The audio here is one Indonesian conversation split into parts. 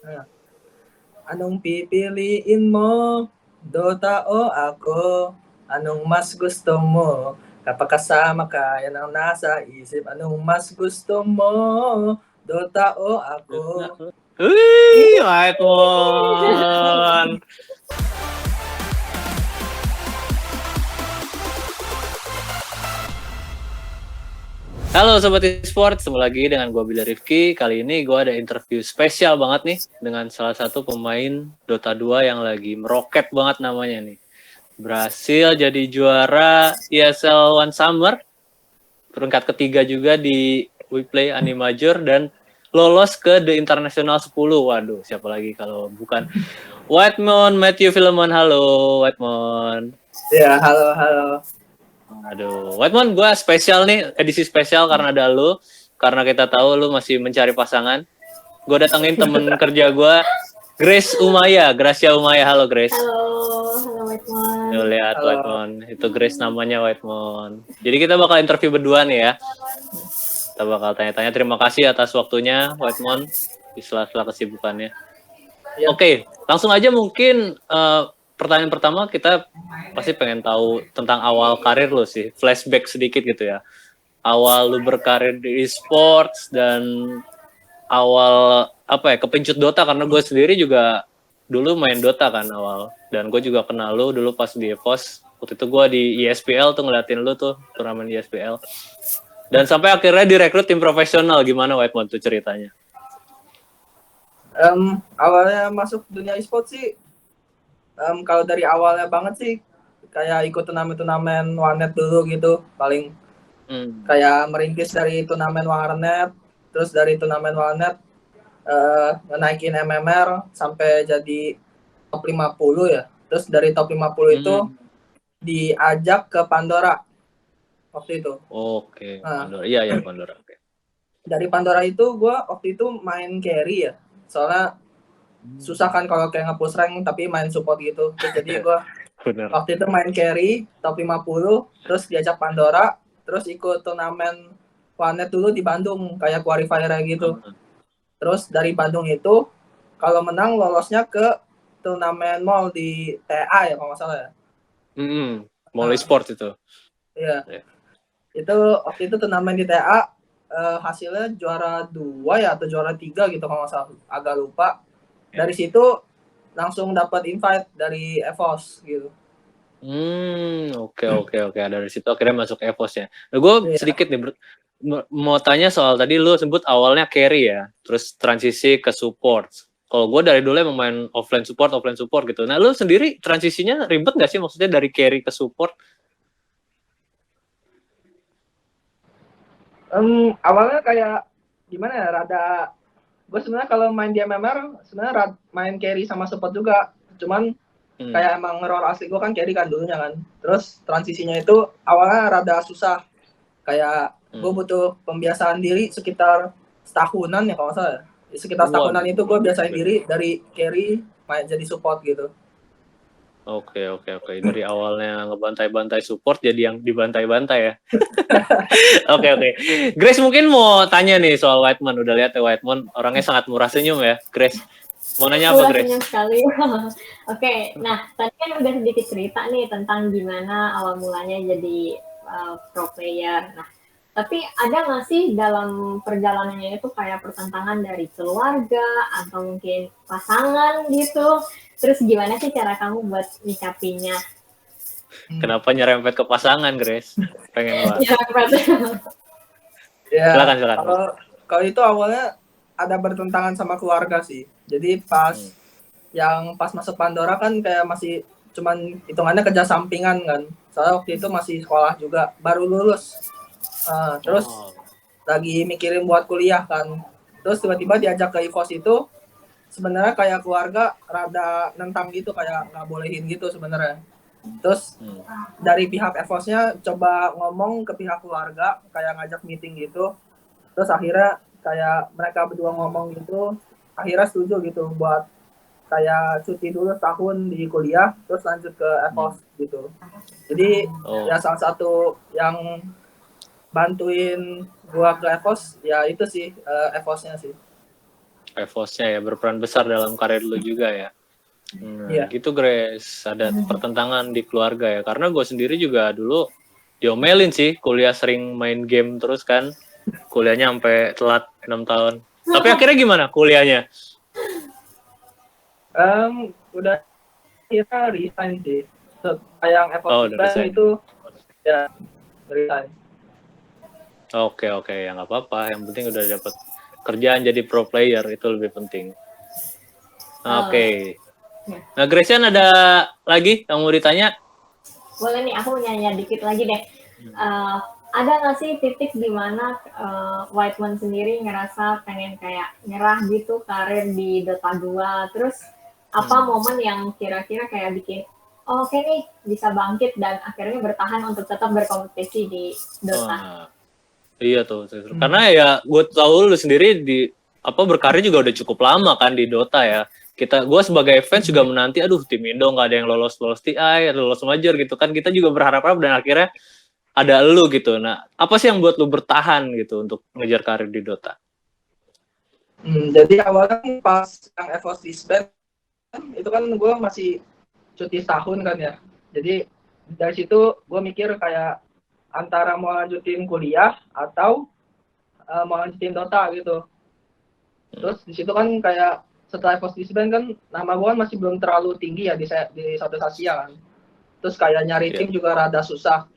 Nah, anong pipiliin mo? Dota o ako? Anong mas gusto mo? Kapag kasama ka, yan ang nasa isip. Anong mas gusto mo? Dota o ako? Wih, Whitemon. Halo Sobat Esports, ketemu lagi dengan gue Billy Rifki. Kali ini gue ada interview spesial banget nih dengan salah satu pemain Dota 2 yang lagi meroket banget namanya nih. Berhasil jadi juara ESL One Summer, peringkat ketiga juga di WePlay Animajor dan lolos ke The International 10. Waduh, siapa lagi kalau bukan Whitemon Matthew Philemon. Halo Whitemon. Ya, halo. Aduh, Whitemon, gue spesial nih, edisi spesial karena ada lu. Karena kita tahu lu masih mencari pasangan. Gue datengin temen kerja gue, Grace Umaya, Gracia Umaya. Halo Grace. Halo Whitemon. Yo, lihat Whitemon, itu Grace namanya Whitemon. Jadi kita bakal interview berdua nih ya. Kita bakal tanya-tanya. Terima kasih atas waktunya Whitemon di sela-sela kesibukannya. Ya. Oke, langsung aja mungkin pertanyaan pertama kita pasti pengen tahu tentang awal karir lo sih, flashback sedikit gitu ya. Awal lu berkarir di e-sports dan awal apa ya, kepincut Dota karena gue sendiri juga dulu main Dota kan awal. Dan gue juga kenal lu dulu pas di EVOS. Waktu itu gue di ESPL tuh ngeliatin lu tuh, turnamen ESPL. Dan sampai akhirnya direkrut tim profesional. Gimana Whitemon tuh ceritanya? Awalnya masuk dunia e-sport sih, kalau dari awalnya banget sih kayak ikut turnamen warnet dulu gitu, paling kayak merintis dari turnamen warnet, terus dari turnamen warnet naikin MMR sampai jadi top 50 ya. Terus dari top 50 itu diajak ke Pandora waktu itu. Oke, Pandora. Iya Pandora. Oke. Dari Pandora itu gue waktu itu main carry ya, soalnya susah kan kalau kayak nge-push rank tapi main support gitu. Terus jadi gue waktu itu main carry top 50, terus diajak Pandora, terus ikut turnamen warnet dulu di Bandung kayak qualifier gitu. Terus dari Bandung itu kalau menang lolosnya ke turnamen mall di TA ya kalau nggak salah ya. Mall e-sport itu. Iya. Itu waktu itu turnamen di TA hasilnya juara 2 ya atau juara 3 gitu kalau nggak salah, agak lupa. Dari situ langsung dapat invite dari EVOS gitu. Oke. Dari situ akhirnya masuk EVOS ya. Nah, gue sedikit nih mau tanya soal tadi lu sebut awalnya carry ya, terus transisi ke support. Kalau gue dari dulu emang main offline support gitu. Nah, lu sendiri transisinya ribet nggak sih, maksudnya dari carry ke support? Awalnya kayak gimana ya, rada gue sebenarnya kalau main di MMR sebenarnya main carry sama support juga, cuman kayak emang role asli gue kan carry kan dulunya kan. Terus transisinya itu awalnya rada susah, kayak gue butuh pembiasaan diri sekitar setahunan ya kalau nggak salah. Sekitar setahunan itu gue biasain diri dari carry main jadi support gitu. Oke. Dari awalnya ngebantai-bantai support jadi yang dibantai-bantai ya. Oke. Grace mungkin mau tanya nih soal Whitemon. Udah lihat ya Whitemon orangnya sangat murah senyum ya, Grace. Mau nanya apa, Grace? Senyum sekali. Oke, nah tadi kan udah sedikit cerita nih tentang gimana awal mulanya jadi pro player. Nah, tapi ada nggak sih dalam perjalanannya itu kayak pertentangan dari keluarga atau mungkin pasangan gitu? Terus gimana sih cara kamu buat nyikapinnya? Kenapa nyerempet ke pasangan, Grace? Pengen banget. Ya, silakan. Kalau itu awalnya ada bertentangan sama keluarga sih. Jadi pas masuk Pandora kan kayak masih cuman hitungannya kerja sampingan kan. Soalnya waktu itu masih sekolah juga, baru lulus. Terus lagi mikirin buat kuliah kan. Terus tiba-tiba diajak ke EVOS itu, sebenarnya kayak keluarga rada nentang gitu, kayak nggak bolehin gitu sebenarnya. Terus dari pihak EVOS-nya coba ngomong ke pihak keluarga, kayak ngajak meeting gitu. Terus akhirnya kayak mereka berdua ngomong gitu, akhirnya setuju gitu buat kayak cuti dulu tahun di kuliah, terus lanjut ke EVOS gitu. Jadi ya salah satu yang bantuin gua ke EVOS ya itu sih, EVOS-nya sih. EVOS-nya ya berperan besar dalam karir lu juga ya. Iya. Gitu Grace, ada pertentangan di keluarga ya. Karena gue sendiri juga dulu diomelin sih, kuliah sering main game terus kan. Kuliahnya sampai telat 6 tahun. Tapi akhirnya gimana kuliahnya? Udah kita resign sih. Yang Oh, EVOS udah resign. itu ya resign. Oke, ya nggak apa-apa. Yang penting udah dapat kerjaan jadi pro player, itu lebih penting. Oke. Nah, Grecian ada lagi yang mau ditanya? Boleh nih, aku mau nanya dikit lagi deh. Ada nggak sih titik di mana Whiteman sendiri ngerasa pengen kayak nyerah gitu karir di Dota 2? Terus apa momen yang kira-kira kayak bikin oh, oke nih bisa bangkit dan akhirnya bertahan untuk tetap berkompetisi di Dota? Iya tuh. Karena ya gue tahu lu sendiri di berkarir juga udah cukup lama kan di Dota ya. Gue sebagai fans juga menanti, aduh tim Indo nggak ada yang lolos TI, lolos major gitu kan. Kita juga berharap dan akhirnya ada lu gitu. Nah, apa sih yang buat lu bertahan gitu untuk ngejar karir di Dota? Jadi awalnya pas yang EVOS disband itu kan gue masih cuti setahun kan ya. Jadi dari situ gue mikir kayak antara mau lanjutin kuliah atau mau lanjutin Dota gitu. Terus di situ kan kayak setelah EVOS disband kan nama gue masih belum terlalu tinggi ya di Southeast Asia kan. Terus kayak nyari tim juga rada susah.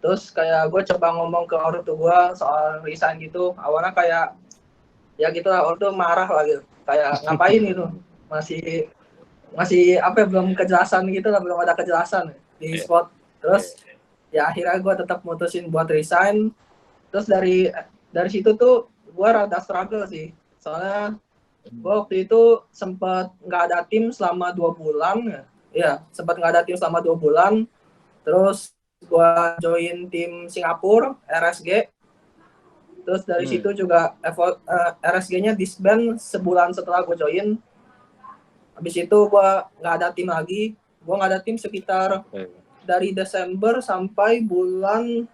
Terus kayak gue coba ngomong ke orang tua gue soal resign gitu. Awalnya kayak ya gitu lah, orang tua marah lah gitu. Kayak ngapain gitu. Masih belum kejelasan gitu lah, belum ada kejelasan di spot. Terus ya akhirnya gue tetap mutusin buat resign. Terus dari situ tuh gue rada struggle sih. Soalnya gue waktu itu sempat nggak ada tim selama 2 bulan. Ya, sempat nggak ada tim selama 2 bulan. Terus gue join tim Singapura, RSG. Terus dari situ juga RSG-nya disband sebulan setelah gue join. Habis itu gue nggak ada tim lagi. Gue nggak ada tim sekitar dari Desember sampai bulan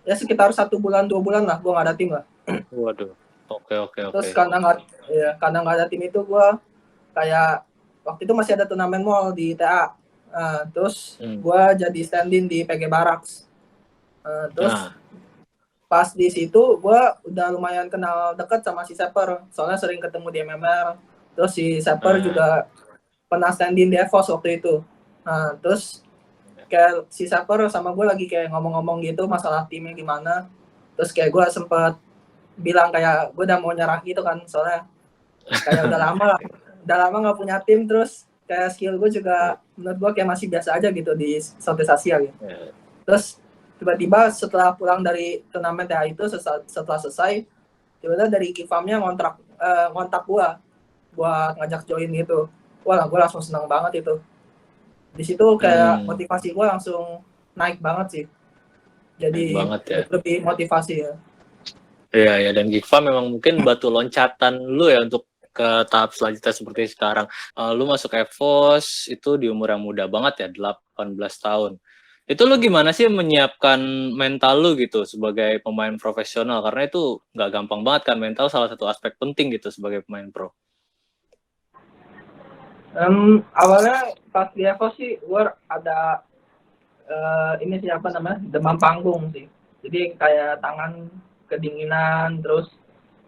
ya sekitar 1 bulan 2 bulan lah gue nggak ada tim lah. Waduh. Oke. Terus karena nggak ada tim itu gue kayak waktu itu masih ada turnamen mall di TA. Terus gue jadi stand-in di PG Barracks. Terus pas di situ gue udah lumayan kenal dekat sama si Seper, soalnya sering ketemu di MMR. Terus si Seper juga pernah stand-in di EVOS waktu itu. Terus kayak si Seper sama gue lagi kayak ngomong-ngomong gitu masalah timnya gimana. Terus kayak gue sempet bilang kayak gue udah mau nyerah gitu kan, soalnya kayak udah lama nggak punya tim. Terus kayak skill gue juga menurut gue kayak masih biasa aja gitu di Southeast Asia gitu. Terus tiba-tiba setelah pulang dari turnamen TA itu setelah selesai, tiba-tiba dari Kifamnya ngontak gue buat ngajak join gitu. Wah, gue langsung senang banget itu. Di situ kayak motivasi gue langsung naik banget sih. Jadi lebih motivasi ya. Iya, dan Gigfa memang mungkin batu loncatan lu ya untuk ke tahap selanjutnya seperti sekarang. Lu masuk EVOS itu di umur yang muda banget ya, 18 tahun. Itu lu gimana sih menyiapkan mental lu gitu sebagai pemain profesional? Karena itu nggak gampang banget kan, mental salah satu aspek penting gitu sebagai pemain pro. Awalnya pas di EVOS sih gue ada demam panggung sih. Jadi kayak tangan kedinginan, terus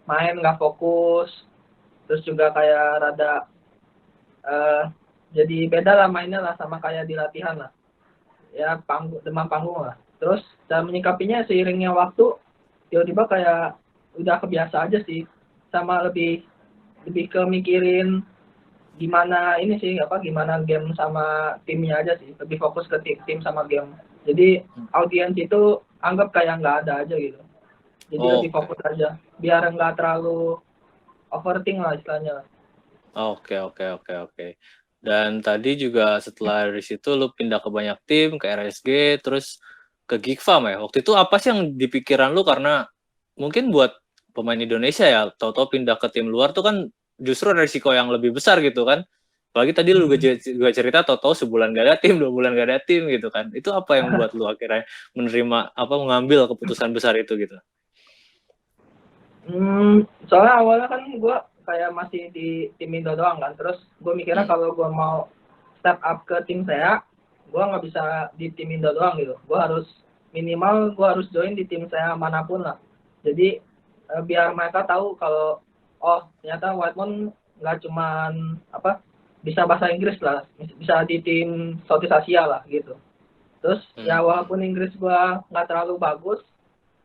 main nggak fokus, terus juga kayak rada jadi beda lah mainnya lah sama kayak di latihan lah ya, demam panggung lah. Terus cara menyikapinya seiringnya waktu tiba-tiba kayak udah kebiasa aja sih, sama lebih ke mikirin gimana game sama timnya aja sih, lebih fokus ke tim sama game. Jadi audiens itu anggap kayak nggak ada aja gitu. Jadi lebih fokus aja, biar nggak terlalu overthink lah istilahnya. Oke. Dan tadi juga setelah dari situ lu pindah ke banyak tim, ke RSG, terus ke Gigfam ya. Waktu itu apa sih yang dipikiran lu? Karena mungkin buat pemain Indonesia ya, tahu-tahu pindah ke tim luar tuh kan justru resiko yang lebih besar gitu kan. Apalagi tadi lu juga cerita tahu-tahu sebulan gak ada tim, 2 bulan gak ada tim gitu kan. Itu apa yang buat lu akhirnya mengambil keputusan besar itu gitu? Soalnya awalnya kan gue kayak masih di tim Indo doang kan. Terus gue mikirnya kalau gue mau step up ke tim saya, gue nggak bisa di tim Indo doang gitu. Gue harus join di tim saya manapun lah. Jadi biar mereka tahu kalau oh ternyata Whitemon nggak cuman bisa bahasa Inggris lah, bisa di tim Southeast Asia lah gitu. Terus ya walaupun Inggris gue nggak terlalu bagus,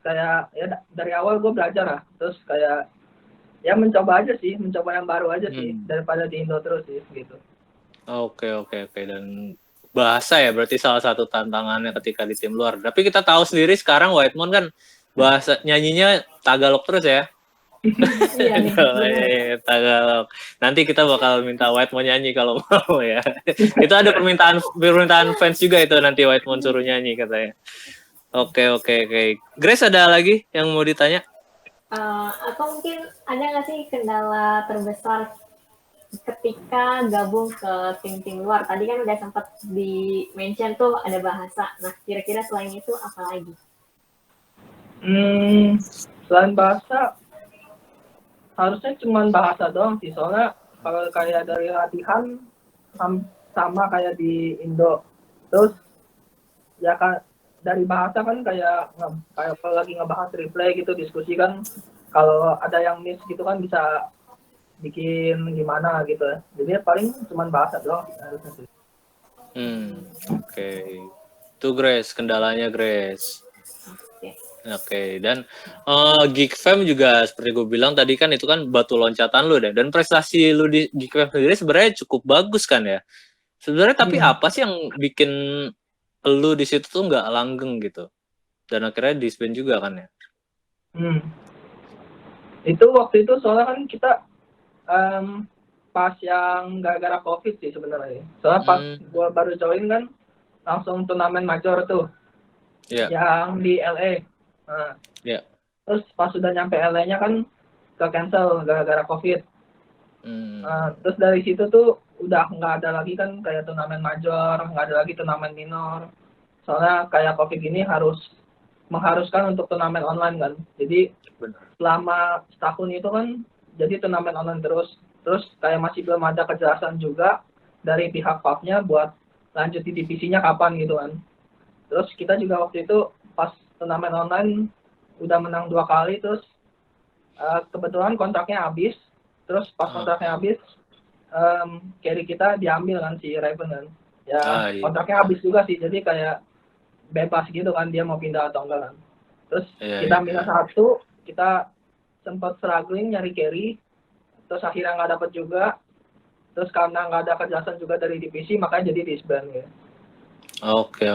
kayak ya dari awal gue belajar lah. Terus kayak ya mencoba yang baru aja sih daripada di Indo terus sih gitu. Oke. Dan bahasa ya berarti salah satu tantangannya ketika di tim luar. Tapi kita tahu sendiri sekarang Whitemon kan bahasa nyanyinya Tagalog terus ya. Iya, Tagalog. Nanti kita bakal minta Whitemon nyanyi kalau mau ya. Itu ada permintaan fans juga itu nanti Whitemon suruh nyanyi katanya. Oke. Grace ada lagi yang mau ditanya? Atau mungkin ada nggak sih kendala terbesar ketika gabung ke tim-tim luar? Tadi kan udah sempat di-mention tuh ada bahasa. Nah, kira-kira selain itu apa lagi? Selain bahasa, harusnya cuma bahasa doang sih. Soalnya kalau kayak dari latihan sama kayak di Indo. Terus ya kan dari bahasa kan kayak kalau lagi ngebahas replay gitu diskusi kan kalau ada yang miss gitu kan bisa bikin gimana gitu ya. Jadi paling cuma bahasa doang harusnya sih. Oke. Itu Grace, kendalanya Grace. Oke. Dan Geek Fam juga seperti gue bilang tadi kan itu kan batu loncatan lu deh. Dan prestasi lu di Geek Fam sendiri sebenarnya cukup bagus kan ya. Sebenarnya tapi apa sih yang bikin lu di situ tuh nggak langgeng gitu? Dan akhirnya disband juga kan ya? Itu waktu itu soalnya kan kita pas yang gara-gara COVID sih sebenarnya. Soalnya pas gue baru join kan langsung turnamen major tuh. Yang di LA. Nah, terus pas sudah nyampe LA-nya kan ke cancel gara-gara COVID. Terus dari situ tuh udah nggak ada lagi kan kayak turnamen major, nggak ada lagi turnamen minor. Soalnya kayak COVID ini mengharuskan untuk turnamen online kan. Jadi selama setahun itu kan jadi turnamen online terus kayak masih belum ada kejelasan juga dari pihak PAF-nya buat lanjut di divisinya kapan gitu kan. Terus kita juga waktu itu pas turnamen online udah menang 2 kali, terus kebetulan kontraknya habis. Terus pas kontraknya habis carry kita diambil kan si Raven kan. Ya kontraknya habis juga sih, jadi kayak bebas gitu kan dia mau pindah atau enggak kan. Terus kita minus 1, kita sempat struggling nyari carry, terus akhirnya nggak dapet juga. Terus karena nggak ada kejelasan juga dari divisi, makanya jadi disband ya. Oke.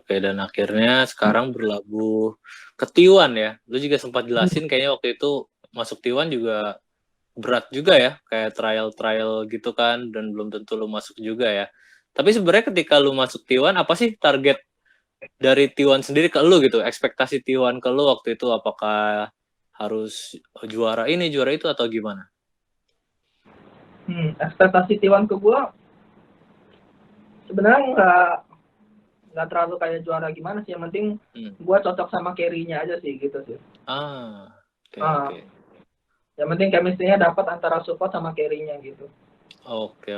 Dan akhirnya sekarang berlabuh ke T1 ya. Lu juga sempat jelasin kayaknya waktu itu masuk T1 juga berat juga ya, kayak trial gitu kan, dan belum tentu lu masuk juga ya. Tapi sebenarnya ketika lu masuk T1, apa sih target dari T1 sendiri ke lu gitu? Ekspektasi T1 ke lu waktu itu apakah harus juara ini, juara itu atau gimana? Ekspektasi T1 ke gua sebenarnya nggak terlalu kayak juara gimana sih, yang penting gua cocok sama carry-nya aja sih gitu sih. Oke. Yang penting chemistry-nya dapat antara support sama carry-nya gitu. Oke.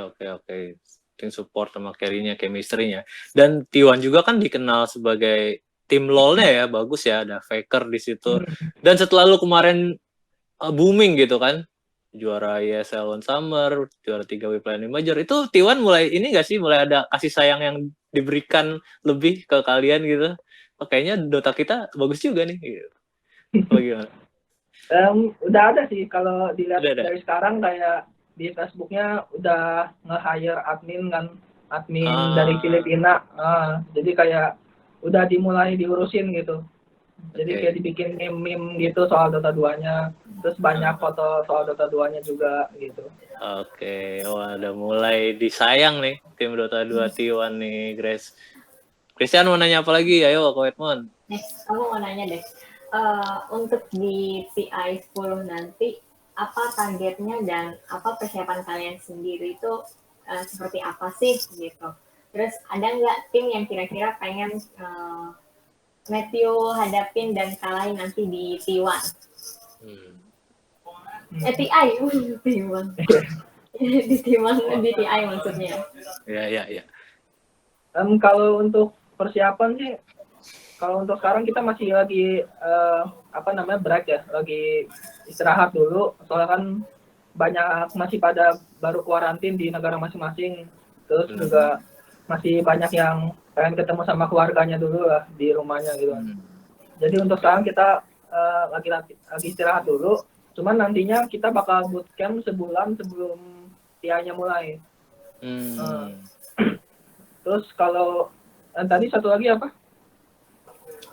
Tim support sama carry-nya, chemistry-nya. Dan T1 juga kan dikenal sebagai tim LoL-nya ya, bagus ya, ada Faker di situ. Dan setelah lu kemarin booming gitu kan, juara ESL One Summer, juara 3 WPLN Major, itu T1 mulai ini nggak sih, mulai ada kasih sayang yang diberikan lebih ke kalian gitu? Kayaknya Dota kita bagus juga nih. Gitu. Bagaimana? Udah ada sih, kalau dilihat dari sekarang kayak di Facebooknya udah nge-hire admin dari Filipina. Jadi kayak udah dimulai diurusin gitu. Jadi kayak dibikin meme gitu soal Dota 2-nya. Terus banyak foto soal Dota 2-nya juga gitu. Oke, wah udah mulai disayang nih tim Dota 2 T1 nih, Grace. Christian mau nanya apa lagi? Ayo, Ko Edmond. Aku mau nanya deh. Untuk di TI 10 nanti, apa targetnya dan apa persiapan kalian sendiri itu seperti apa sih gitu. Terus ada nggak tim yang kira-kira pengen Matthew hadapin dan kalahin nanti di T1? TI, Timang. Di TI maksudnya. Iya. Kalau untuk persiapan sih, kalau untuk sekarang kita masih lagi break ya, lagi istirahat dulu. Soalnya kan banyak masih pada baru kuarantin di negara masing-masing. Terus juga masih banyak yang pengen ketemu sama keluarganya dulu lah di rumahnya gitu. Jadi untuk sekarang kita lagi istirahat dulu. Cuman nantinya kita bakal bootcamp sebulan sebelum TI-nya mulai. Terus kalau tadi satu lagi apa?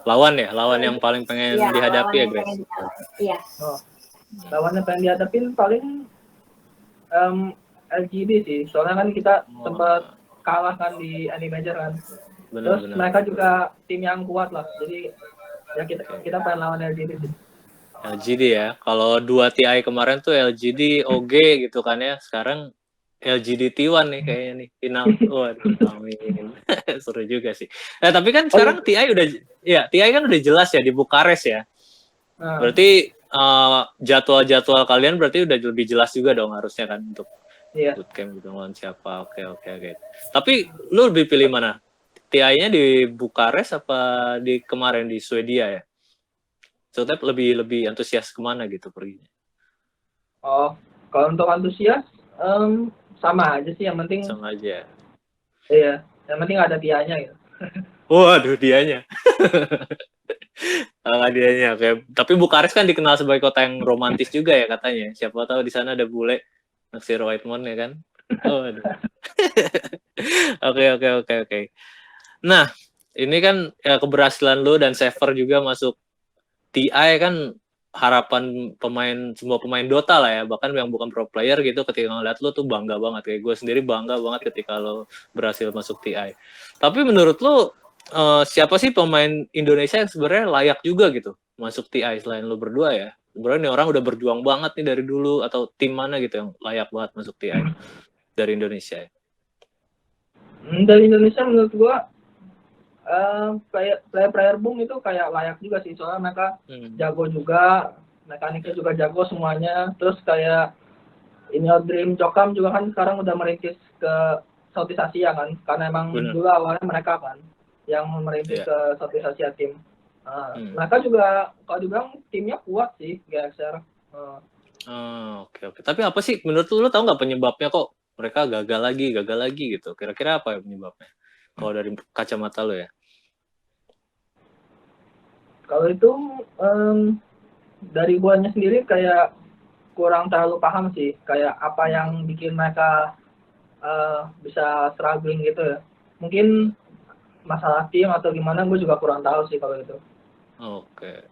Lawan yang paling pengen dihadapi ya, Grace? Iya. Lawan yang pengen dihadapin paling LGD sih. Soalnya kan kita sempat kalah kan di Any Major kan. Terus mereka juga tim yang kuat lah. Jadi ya kita pengen lawan LGD sih. LGD ya. Kalau 2 TI kemarin tuh LGD OG gitu kan ya. Sekarang LGD T1 nih kayaknya nih final. Waduh, amin. Seru juga sih. Nah, tapi kan sekarang TI kan udah jelas ya di Bukares ya. Berarti jadwal kalian berarti udah lebih jelas juga dong harusnya kan untuk bootcamp gitu lawan siapa. Oke. Tapi lu lebih pilih mana? TI-nya di Bukares apa di kemarin di Swedia ya? Soalnya lebih antusias kemana gitu perginya? Oh, kalau untuk antusias sama aja sih, yang penting sama aja. Iya, yang penting ada TI-nya gitu. Waduh, dianya. Dianya. Oke. Tapi Bukares kan dikenal sebagai kota yang romantis juga ya katanya. Siapa tahu di sana ada bule naksir Whitemon ya kan? Waduh. Oke. Nah, ini kan ya, keberhasilan lu dan Sever juga masuk TI kan harapan semua pemain Dota lah ya, bahkan yang bukan pro player gitu ketika ngeliat lu tuh bangga banget. Kayak gue sendiri bangga banget ketika lo berhasil masuk TI. Tapi menurut lu siapa sih pemain Indonesia yang sebenarnya layak juga gitu masuk TI selain lu berdua ya? Sebenarnya nih orang udah berjuang banget nih dari dulu, atau tim mana gitu yang layak banget masuk TI dari Indonesia ya? Dari Indonesia menurut gua player boom itu kayak layak juga sih, soalnya mereka jago juga, mekaniknya juga jago semuanya. Terus kayak Dream Cokam juga kan sekarang udah merintis ke Southeast Asia kan, karena emang dulu awalnya mereka kan yang merintis ke Southeast Asia tim. Mereka juga kalau dibilang timnya kuat sih, GXR. Oke. Tapi apa sih menurut lu tahu nggak penyebabnya kok mereka gagal lagi gitu? Kira-kira apa ya penyebabnya? Kalau dari kacamata lo ya? Kalau itu dari guanya sendiri kayak kurang terlalu paham sih, kayak apa yang bikin mereka bisa struggling gitu ya. Mungkin masalah tim atau gimana, gue juga kurang tahu sih kalau itu. Oke.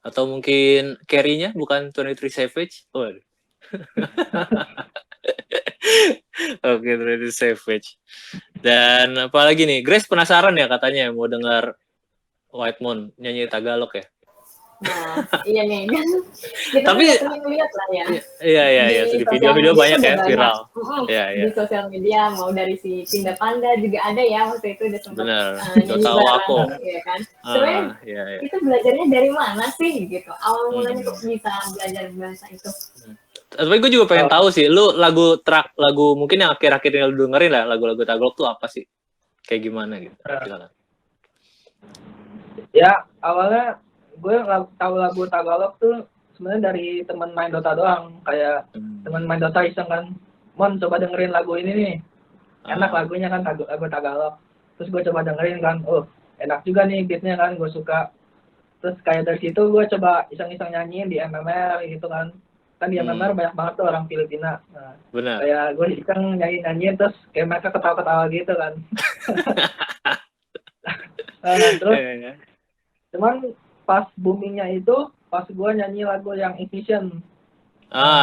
Atau mungkin carry-nya bukan 23 Savage? Waduh. Oke, 23 Savage. Dan apalagi nih, Grace penasaran ya katanya mau dengar Whitemon nyanyi Tagalog ya? Nah, iya nih. Kita tapi lihat lah ya. Iya. Di video-video banyak ya viral. Iya. Di sosial media mau dari si Pinda Panda juga ada ya waktu itu udah sempat Dota Wako. Ya kan. Sebenarnya itu belajarnya dari mana sih gitu? Awal mulanya kok bisa belajar bahasa itu? Tapi gue juga pengen tahu sih, lu lagu mungkin yang akhir-akhir ini lu dengerin lah, lagu-lagu Tagalog tuh apa sih? Kayak gimana gitu? Ya, awalnya gue tahu lagu Tagalog tuh sebenarnya dari teman main Dota doang. Kayak teman main Dota iseng kan, Mon coba dengerin lagu ini nih, enak lagunya kan, lagu Tagalog. Terus gue coba dengerin kan, oh enak juga nih beatnya kan, gue suka. Terus kayak dari situ gue coba iseng-iseng nyanyiin di MMR gitu kan di MMR banyak banget tuh orang Filipina. Nah, benar. Kayak gue iseng nyanyiin terus kayak mereka ketawa-ketawa gitu kan. Terus cuman pas boomingnya itu pas gue nyanyi lagu yang Ignition.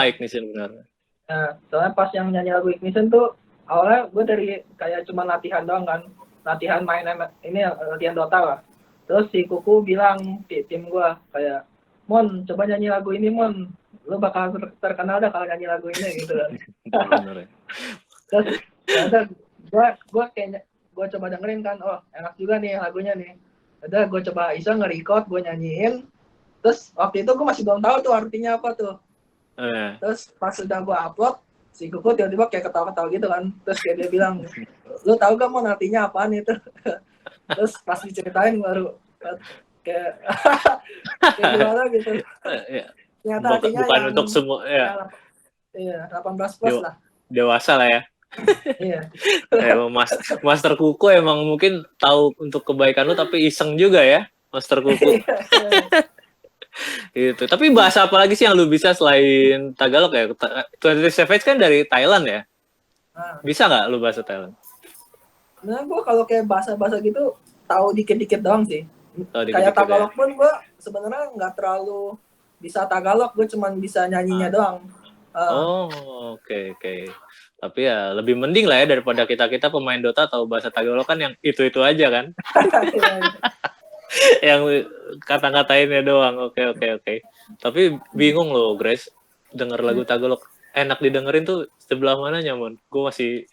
Ignition benar. Nah, soalnya pas yang nyanyi lagu Ignition tuh awalnya gue dari kayak cuma latihan doang kan, latihan main ini latihan Dota lah. Terus si Kuku bilang di tim gue kayak, Mon coba nyanyi lagu ini Mon, lu bakal terkenal dah kalau nyanyi lagu ini gitu kan. Terus gue coba dengerin kan, oh enak juga nih lagunya nih. Udah gue coba iseng nge-record, gue nyanyiin. Terus waktu itu gue masih belum tahu tuh artinya apa tuh. Terus pas udah gue upload, si Kuku tiba-tiba kayak ketawa-ketawa gitu kan. Terus kayak dia bilang, lu tahu gak mau artinya apaan itu? Terus pas diceritain baru kayak kayak gimana gitu. Ya, Ternyata artinya bukan yang untuk semua ya. Iya, 18 plus lah. Dewasa lah ya. Iya. Emang Master Kuku emang mungkin tahu untuk kebaikan lu tapi iseng juga ya, Master Kuku. Itu. Tapi bahasa apa lagi sih yang lu bisa selain Tagalog ya? 23 Savage kan dari Thailand ya? Nah, Bisa nggak lu bahasa Thailand? nah gue kalau kayak bahasa-bahasa gitu tahu dikit-dikit doang sih. Tahu Kayak dikit-dikit Tagalog pun gue sebenarnya nggak terlalu bisa Tagalog, gue cuman bisa nyanyinya doang. Oh, oke. Tapi ya lebih mending lah ya daripada kita pemain Dota tahu bahasa Tagalog kan yang itu aja kan? Yang kata-katainnya doang. Oke. Tapi bingung loh, Grace. Denger lagu Tagalog enak didengerin tuh sebelah mananya, Mon? Gue masih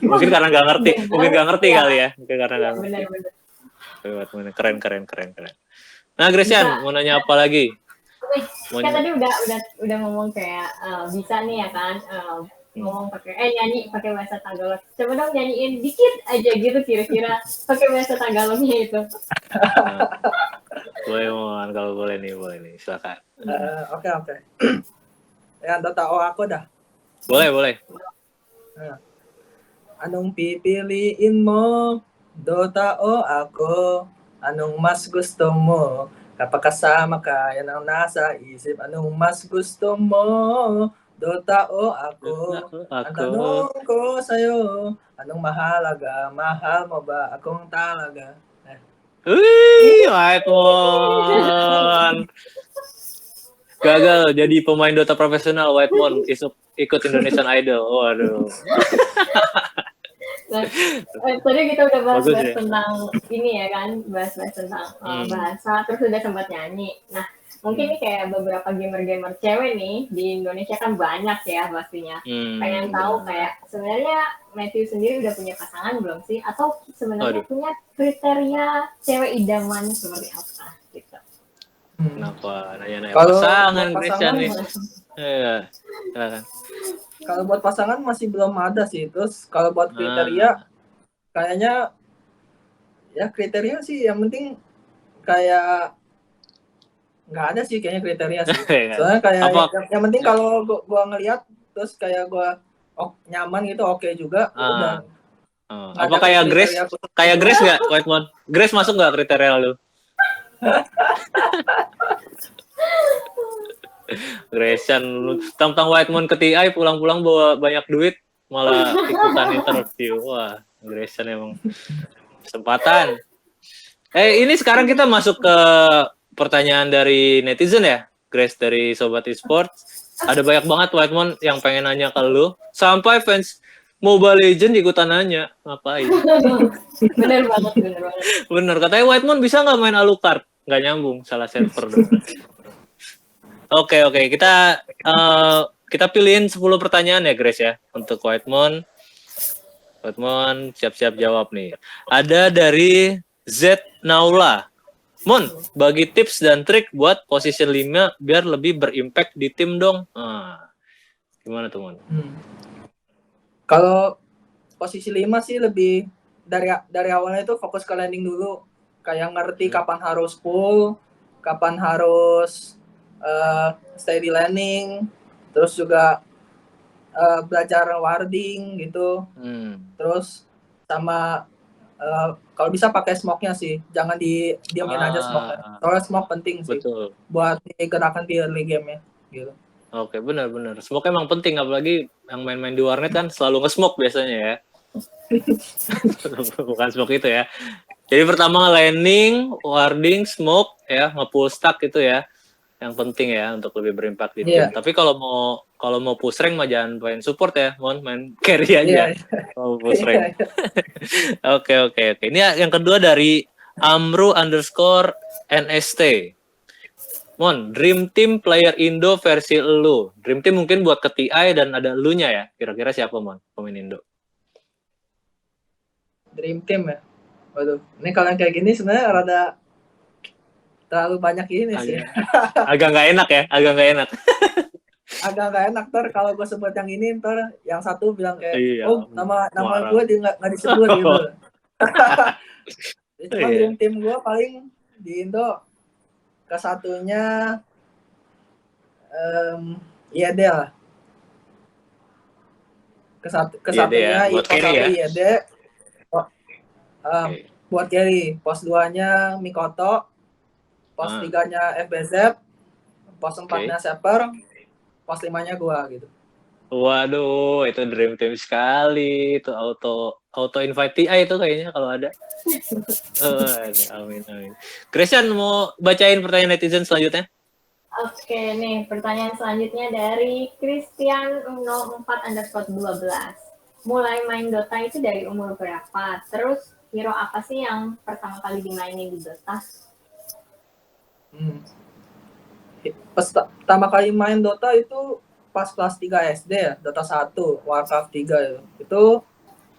mungkin karena nggak ngerti. Mungkin nggak ngerti kali ya. Mungkin karena nggak ngerti. Benar. Keren. Nah, Gracian, mau nanya apa lagi? Kan tadi udah ngomong kayak bisa nih ya kan ngomong nyanyi pakai bahasa Tagalog. Coba dong nyanyiin dikit aja gitu kira-kira pakai bahasa Tagalognya itu. Boleh, Mon, kalau boleh nih, silakan. Oke. Yang Dota aku dah. Boleh. Anong pipiliin mo? Dota ako. Anong mas gusto mo? Kapag kasama ka, yan ang nasa isip. Anong mas gusto mo? Dota ako. Ang tanong ko sa'yo, anong mahalaga? Mahal mo ba akong talaga? Wih, Whitemon. Gagal jadi pemain Dota profesional. Whitemon ikut Indonesian Idol. Waduh. Nah, tadi kita udah bahas Bagus, ya? tentang ini ya kan, bahas tentang bahasa, terus udah sempat nyanyi. Nah, mungkin nih kayak beberapa gamer-gamer cewek nih di Indonesia kan banyak ya pastinya. Pengen tahu kayak sebenarnya Matthew sendiri udah punya pasangan belum sih? Atau sebenarnya punya kriteria cewek idaman seperti apa gitu? Kenapa nanya-nanya pasangan Christian nih? Iya, silakan. Kalau buat pasangan masih belum ada sih. Terus kalau buat kriteria, kayaknya ya kriteria sih yang penting kayak nggak ada sih kayaknya kriteria sih. Soalnya kayak yang penting kalau gua ngelihat terus kayak gua nyaman gitu oke juga. Udah. Apa kayak Grace? Kayak Grace nggak, Whitemon? Grace masuk nggak kriteria lu? Grayson, tentang Whitemon ke TI pulang-pulang bawa banyak duit malah ikutan interview. Wah, Grayson emang kesempatan. Ini sekarang kita masuk ke pertanyaan dari netizen ya, Grace dari Sobat Esports. Ada banyak banget Whitemon yang pengen nanya ke lu. Sampai fans Mobile Legends ikutan nanya, ngapain? Bener banget. Bener, katanya Whitemon bisa nggak main Alucard? Nggak nyambung, salah server dong. Oke, kita pilihin 10 pertanyaan ya, Grace ya, untuk Whitemon. Whitemon siap-siap jawab nih. Ada dari Z Naula. Mon, bagi tips dan trik buat position 5 biar lebih berimpact di tim dong. Gimana tuh, Mon? Kalau posisi 5 sih lebih dari awalnya itu fokus ke landing dulu. Kayak ngerti kapan harus pull, kapan harus steady landing, terus juga belajar warding gitu. Terus sama kalau bisa pakai smoke-nya sih, jangan diamin aja smoke-nya. Soalnya smoke penting sih. Betul. Buat gerakan di early game-nya gitu. Oke, benar. Smoke emang penting, apalagi yang main-main di warnet kan selalu nge-smoke biasanya ya. Bukan smoke itu ya. Jadi pertama landing, warding, smoke ya, nge-pull stack itu ya. Yang penting ya untuk lebih berimpact di tim. Tapi kalau mau push rank mah jangan main support ya, main carry aja. Kalau push rank. Oke. Ini yang kedua dari Amru_NST. Mon, Dream Team player Indo versi lu. Dream Team mungkin buat ke TI dan ada elunya ya. Kira-kira siapa, Mon, pemain Indo? Dream Team ya. Waduh, ini kalau yang kayak gini sebenarnya rada terlalu banyak ini sih. Agak nggak enak ya, agak nggak enak. Agak nggak enak ntar kalau gue sebut yang ini, ntar yang satu bilang kayak, Iya, oh nama marah. gue dia nggak disebut gitu. Ya, cuma Iya. dream team gue paling di Indo ke satunya IED lah. Ke Iya deh ya, satunya buat pos carry 1 ya. IED. Oke. Buat carry. Pos 2-nya Mikoto, pos 3-nya FBZ, pos 4-nya Seper, pos 5-nya gua gitu. Waduh, itu dream team sekali. Itu auto invite TI itu kayaknya kalau ada. Amin. Christian mau bacain pertanyaan netizen selanjutnya? Oke, nih pertanyaan selanjutnya dari Christian 04_12. Mulai main Dota itu dari umur berapa? Terus hero apa sih yang pertama kali dimainin di Dota? Pertama kali main Dota itu pas kelas 3 SD ya, Dota 1, Warcraft 3 itu. Itu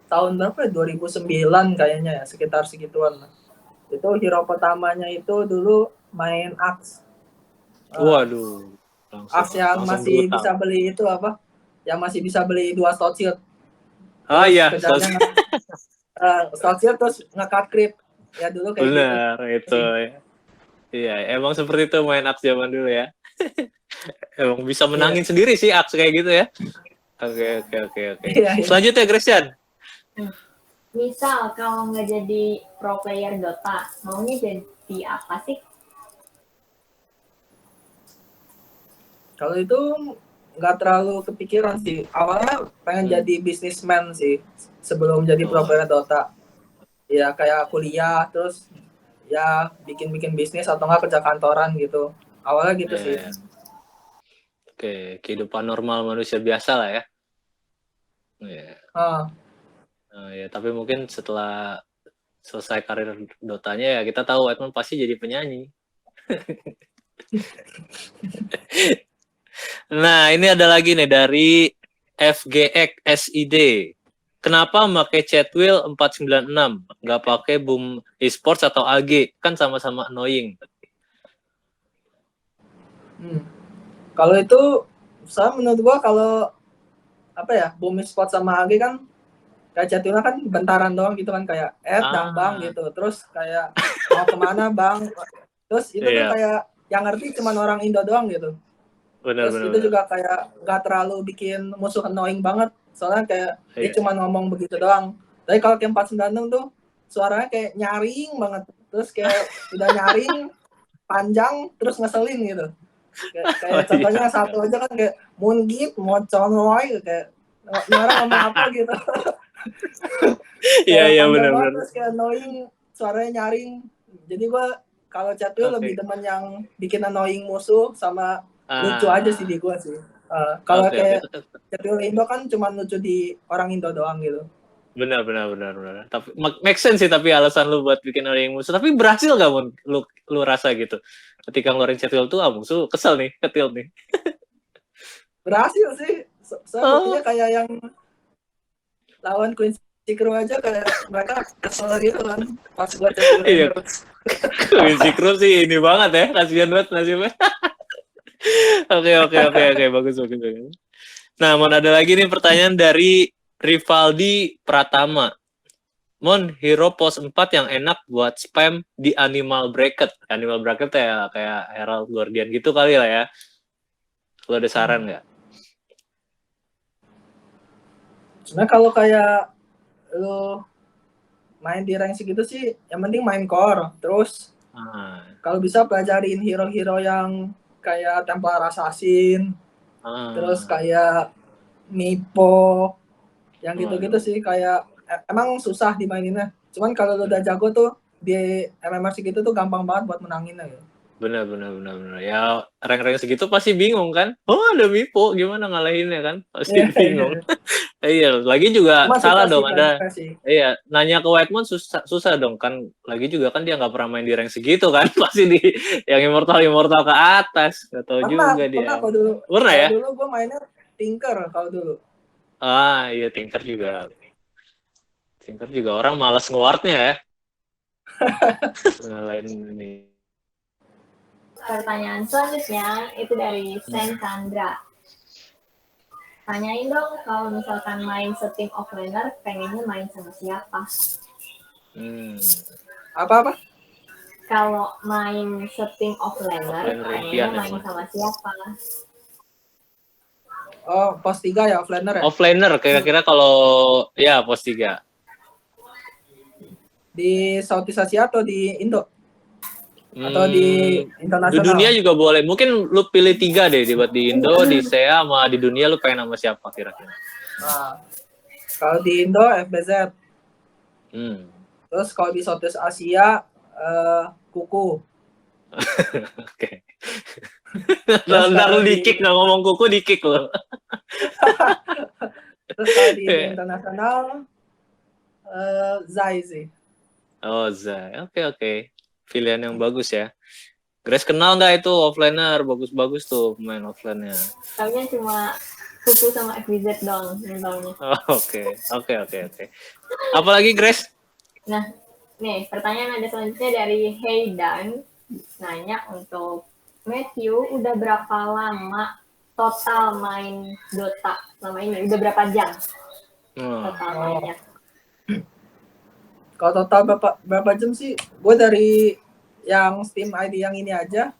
tahun berapa ya? 2009 kayaknya ya, sekitar segituan lah. Itu hero pertamanya itu dulu main Axe. Waduh. Axe yang masih bisa beli itu apa? Yang masih bisa beli 2 slot shield. Oh iya, slot shield terus nge-cut creep. Ya dulu kayak bener, gitu. Itu. Iya, emang seperti itu main Axe zaman dulu ya. Emang bisa menangin sendiri sih Axe kayak gitu ya. Oke. Iya. Selanjutnya Christian. Misal kalau nggak jadi pro player Dota, maunya jadi apa sih? Kalau itu nggak terlalu kepikiran sih. Awalnya pengen jadi businessman sih sebelum jadi pro player Dota. Ya kayak kuliah terus ya bikin bisnis atau nggak kerja kantoran gitu. Awalnya gitu sih. Oke, kehidupan normal manusia biasa lah ya. Ya, tapi mungkin setelah selesai karir Dotanya ya kita tahu Edmond pasti jadi penyanyi. Nah, ini ada lagi nih dari FGX SID. Kenapa pakai Chatwheel 496? Nggak pakai Boom Esports atau AG? Kan sama-sama annoying. Kalau itu, saya menurut gua kalau apa ya, Boom Esports sama AG kan kayak Chatwheel kan bentaran doang gitu kan, kayak dan bang gitu. Terus kayak mau kemana bang? Terus itu tuh kayak yang ngerti cuma orang Indo doang gitu. Terus itu juga kayak nggak terlalu bikin musuh annoying banget. Soalnya kayak dia cuma ngomong begitu doang. Tapi kalau kayak 496 tuh suaranya kayak nyaring banget. Terus kayak udah nyaring panjang terus ngeselin gitu. Kayak contohnya satu aja kan kayak Mungit, Moconroy kayak orang ngomong apa gitu. Iya benar. Terus kayak annoying, suaranya nyaring. Jadi gua kalau Chatwheel lebih demen yang bikin annoying musuh sama lucu aja sih di gua sih. Kalau kayak Chatwheel Indo kan cuma lucu di orang Indo doang gitu. Benar. Tapi make sense sih tapi alasan lu buat bikin orang yang musuh. Tapi berhasil gak Mon? Lu rasa gitu? Ketika ngeluarin Chatwheel tuh musuh kesel nih, ketil nih. Berhasil sih. Buktinya kayak yang lawan Quincy Crew aja kayak mereka kesel gitu kan pas gua Chatwheel. Iya. Quincy Crew sih ini banget ya, kasihan banget nasibnya. Oke, bagus. Nah, Mon ada lagi nih pertanyaan dari Rivaldi Pratama. Mon, hero pos 4 yang enak buat spam di Animal Bracket. Animal Bracket ya kayak Herald Guardian gitu kali lah ya. Lo ada saran nggak? Sebenarnya kalau kayak lo main di rank segitu sih, yang penting main core. Terus kalau bisa pelajarin hero-hero yang kayak Templar Assassin, terus kayak Mipo, yang gitu-gitu sih kayak emang susah dimaininnya. Cuman kalau lu udah jago tuh di MMR segitu tuh gampang banget buat menanginnya gitu. Benar. Ya rank-rank segitu pasti bingung kan? Oh ada Mipo, gimana ngalahinnya kan? Pasti bingung. Iya, lagi juga cuma salah dong ada. Iya, nanya ke Whitemon susah dong kan. Lagi juga kan dia nggak pernah main di rank segitu kan. Pasti di yang immortal ke atas. Gak tahu juga dia. Pernah dulu. Pernah ya? Dulu gue mainnya Tinker kalau dulu. Iya Tinker juga. Tinker juga orang malas nge-wardnya ya. Ngalahin ini. pertanyaan selanjutnya itu dari Sen Chandra. Tanyain dong kalau misalkan main setim offlaner, pengennya main sama siapa? Apa? Kalau main setim offlaner, Offlaner pengennya impian ya, main Mon? sama siapa? Oh, pos 3 ya, offlaner ya? Offlaner kira-kira kalau ya pos 3. Di Southeast Asia atau di Indo? Atau di Di internasional? dunia juga boleh. Mungkin lu pilih 3 deh, buat di Indo, di SEA, sama di dunia lu pengen sama siapa kira-kira? Nah, kalau di Indo FBZ. Terus kalau di Southeast Asia Kuku. Oke. Ntar lu di-kick, nggak ngomong Kuku di-kick lu. Terus kalau di internasional Zai sih. Oh, Zai. Oke. Pilihan yang bagus ya. Grace kenal nggak itu offlaner? Bagus-bagus tuh pemain offline-nya. Taunya cuma Kuku sama FBZ dong misalnya. Oke. Apalagi Grace? Nah, nih pertanyaan ada selanjutnya dari Heidan. Nanya untuk Matthew, udah berapa lama total main Dota selama ini? Udah berapa jam total mainnya? Kalau total berapa jam sih? Gue dari yang Steam ID yang ini aja,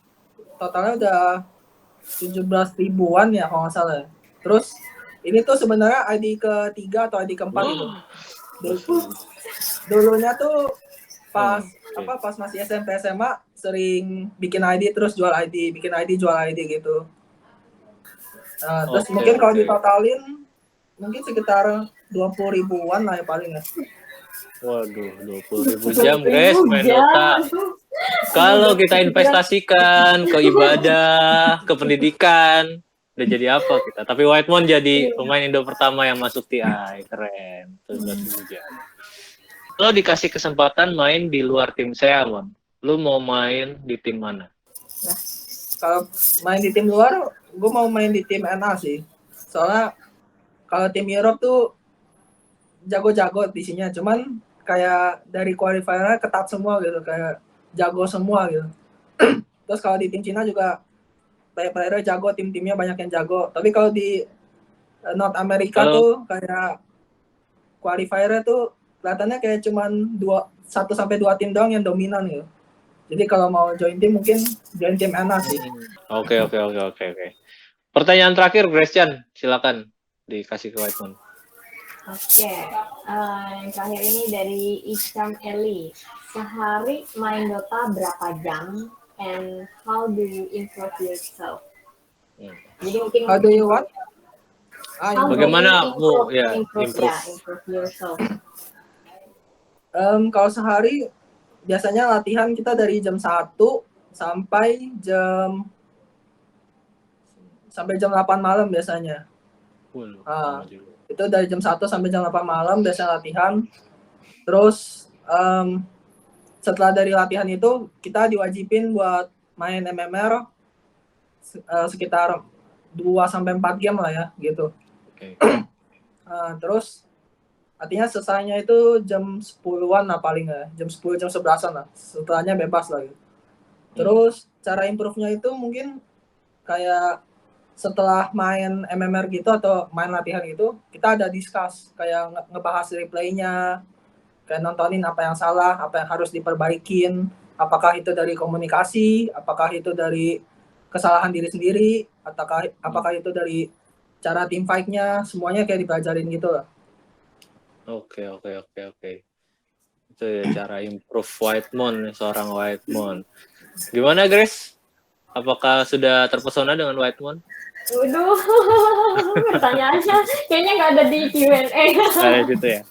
totalnya udah 17 ribuan ya kalau nggak salah. Terus ini tuh sebenarnya ID ke-3 atau ID ke-4 itu. Dulunya tuh pas masih SMP SMA sering bikin ID terus jual ID, bikin ID jual ID gitu. Terus mungkin kalau ditotalin mungkin sekitar 20 ribuan lah ya paling ya. Waduh, 20.000 jam Grace main Dota. Kalau kita investasikan ke ibadah, ke pendidikan, udah jadi apa kita? Tapi Whitemon jadi pemain Indo pertama yang masuk TI, keren. 17.000 jam. Lo dikasih kesempatan main di luar tim saya, Mon. Lo mau main di tim mana? Nah, kalau main di tim luar, gue mau main di tim NA sih. Soalnya kalau tim Europe tuh jago-jago isinya, cuman kayak dari qualifier ketat semua gitu, kayak jago semua gitu. Terus kalau di tim Cina juga player-playernya jago, tim-timnya banyak yang jago. Tapi kalau di North America tuh kayak qualifier tuh kelihatannya kayak cuman 1-2 tim doang yang dominan gitu. Jadi kalau mau join tim mungkin join tim NA sih. Oke. Pertanyaan terakhir, Gracian, silakan dikasih ke Whitemon. Oke, yang terakhir ini dari Isyam Eli. Sehari main Dota berapa jam? And how do you improve yourself? Jadi mungkin how do you what? Bagaimana mu improve yourself? Kalau sehari biasanya latihan kita dari jam 1 sampai jam 8 malam biasanya. Itu dari jam 1 sampai jam 8 malam biasanya latihan. Terus setelah dari latihan itu kita diwajibin buat main MMR sekitar 2-4 game lah ya gitu. Terus artinya selesainya itu jam 10-an lah paling ya, jam 10 jam 11-an lah. Setelahnya bebas lah gitu. Terus cara improve-nya itu mungkin kayak setelah main MMR gitu atau main latihan gitu, kita ada discuss kayak ngebahas replay-nya, kayak nontonin apa yang salah, apa yang harus diperbaikin, apakah itu dari komunikasi, apakah itu dari kesalahan diri sendiri, apakah itu dari cara team fight-nya, semuanya kayak dipelajarin gitu lah. Oke. Itu ya cara improve Whitemon, seorang Whitemon. Gimana Grace? Apakah sudah terpesona dengan Whitemon? Waduh, pertanyaannya kayaknya nggak ada di Q&A. Kayak gitu ya.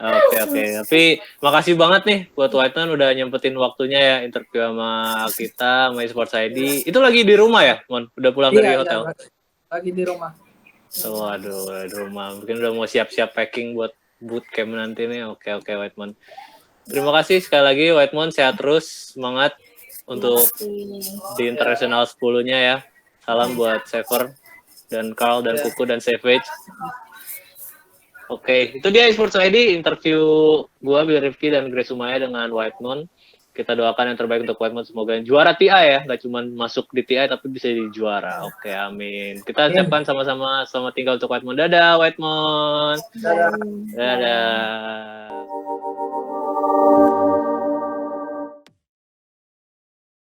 Oke. Tapi makasih banget nih buat Whitemon udah nyempetin waktunya ya interview sama kita, sama Esports ID. Itu lagi di rumah ya, Mon? Udah pulang dari hotel? Lagi di rumah. Waduh, di rumah. Mungkin udah mau siap-siap packing buat bootcamp nanti nih. Oke, Whitemon. Terima kasih sekali lagi Whitemon, sehat terus, semangat untuk di internasional 10-nya ya. Salam buat Sever dan Carl dan Kuku dan Savage. Oke, itu dia Esports ID interview gua Bill Rifki dan Grace Sumaya dengan Whitemon. Kita doakan yang terbaik untuk Whitemon, semoga yang juara TI ya, nggak cuma masuk di TI tapi bisa jadi juara. Oke, amin. Kita ucapkan sama-sama selamat tinggal untuk Whitemon. Dadah Whitemon. Dadah. Dadah.